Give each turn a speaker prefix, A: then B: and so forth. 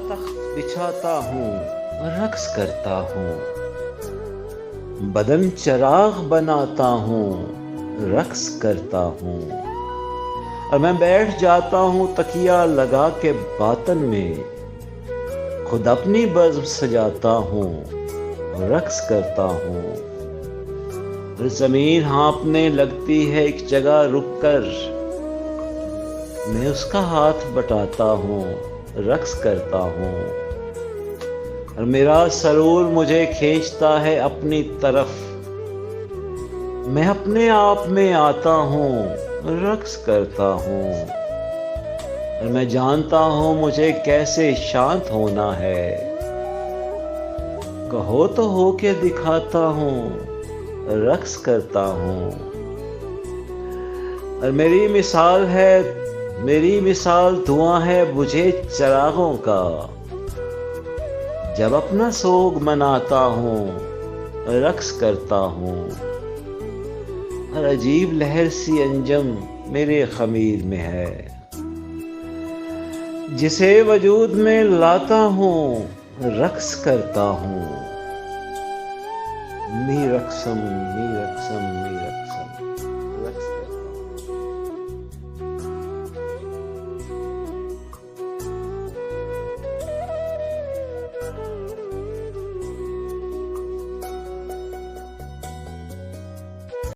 A: तख्त बिछाता हूँ, रक्स करता हूँ। बदन चिराग बनाता हूँ, रक्स करता हूँ। और मैं बैठ जाता हूँ तकिया लगा के बातन में, खुद अपनी बज़्म सजाता हूँ, रक्स करता हूँ। और ज़मीन हाँपने लगती है एक जगह रुक कर, मैं उसका हाथ बटाता हूँ, रक्स करता हूँ। और मेरा सरूर मुझे खींचता है अपनी तरफ, मैं अपने आप में आता हूँ, रक्स करता हूँ। और मैं जानता हूँ मुझे कैसे शांत होना है, कहो तो हो के दिखाता हूँ, रक्स करता हूँ। और मेरी मिसाल धुआं है बुझे चिरागों का, जब अपना सोग मनाता हूँ, रक्स करता हूँ। और अजीब लहर सी अंजम मेरे खमीर में है, जिसे वजूद में लाता हूँ, रक्स करता हूँ। मी रक्सम, मी रक्सम, मी रक्सम।